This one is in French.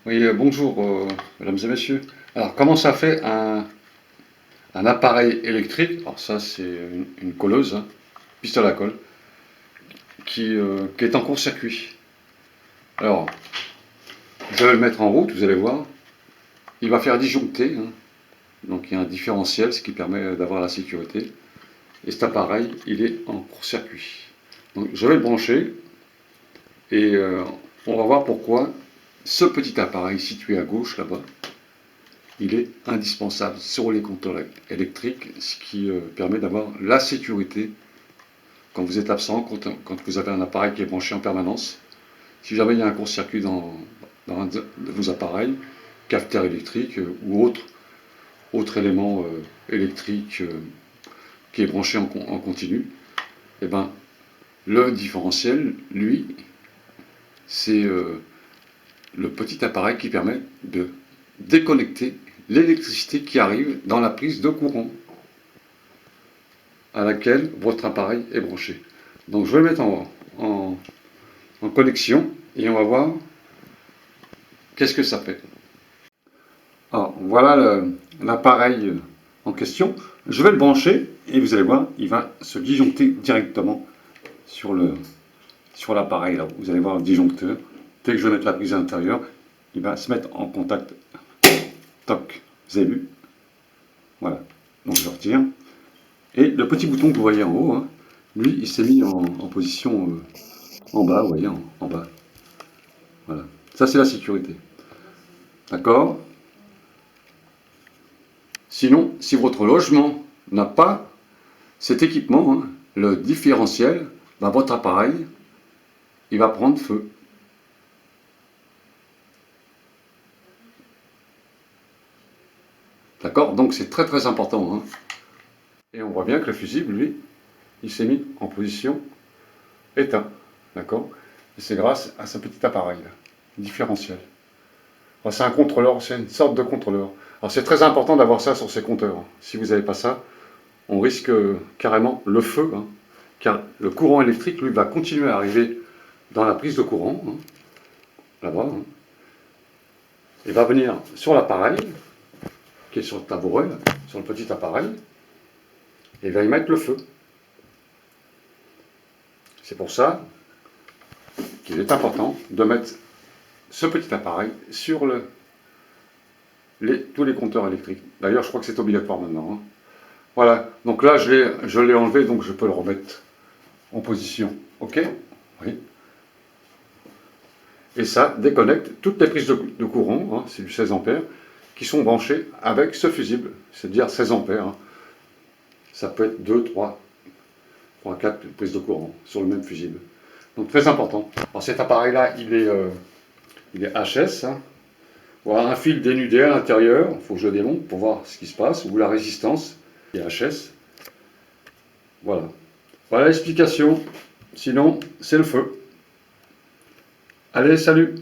Oui, bonjour, mesdames et messieurs. Alors, comment ça fait un appareil électrique? Alors ça, c'est une colleuse, hein, pistolet à colle, qui est en court-circuit. Alors, je vais le mettre en route, vous allez voir. Il va faire disjoncter, hein. Donc il y a un différentiel, ce qui permet d'avoir la sécurité. Et cet appareil, il est en court-circuit. Donc je vais le brancher et on va voir pourquoi ce petit appareil situé à gauche là-bas, il est indispensable sur les compteurs électriques, ce qui permet d'avoir la sécurité quand vous êtes absent, quand vous avez un appareil qui est branché en permanence. Si jamais il y a un court-circuit dans un de vos appareils, cafetière électrique ou autre élément électrique qui est branché en continu, et ben, le différentiel, lui, c'est le petit appareil qui permet de déconnecter l'électricité qui arrive dans la prise de courant à laquelle votre appareil est branché. Donc je vais le mettre en connexion et on va voir qu'est-ce que ça fait. Alors voilà l'appareil en question. Je vais le brancher et vous allez voir, il va se disjoncter directement sur l'appareil. Là. Vous allez voir le disjoncteur. Dès que je vais mettre la prise à l'intérieur, il va se mettre en contact. Toc, vous avez vu? Voilà. Donc je retire. Et le petit bouton que vous voyez en haut, hein, lui, il s'est mis en position en bas, vous voyez, en bas. Voilà. Ça, c'est la sécurité. D'accord? Sinon, si votre logement n'a pas cet équipement, hein, le différentiel, ben, votre appareil, il va prendre feu. D'accord? Donc c'est très très important. Hein. Et on voit bien que le fusible, lui, il s'est mis en position éteint. D'accord? Et c'est grâce à ce petit appareil là, différentiel. C'est un contrôleur, c'est une sorte de contrôleur. Alors c'est très important d'avoir ça sur ses compteurs. Si vous n'avez pas ça, on risque carrément le feu, hein, car le courant électrique, lui, va continuer à arriver dans la prise de courant, hein, là-bas, hein, et va venir sur l'appareil, qui est sur le tabouret, là, sur le petit appareil, et va y mettre le feu. C'est pour ça qu'il est important de mettre ce petit appareil sur tous les compteurs électriques. D'ailleurs, je crois que c'est obligatoire maintenant. Hein. Voilà, donc là, je l'ai enlevé, donc je peux le remettre en position. OK? Oui. Et ça déconnecte toutes les prises de courant, hein, c'est du 16 ampères, qui sont branchées avec ce fusible, c'est-à-dire 16 ampères. Hein. Ça peut être 2, 3, 4 prises de courant sur le même fusible. Donc très important. Alors cet appareil-là, il est HS. Hein. Voilà un fil dénudé à l'intérieur, il faut que je le démonte pour voir ce qui se passe, ou la résistance, qui est HS. Voilà. Voilà l'explication. Sinon, c'est le feu. Allez, salut!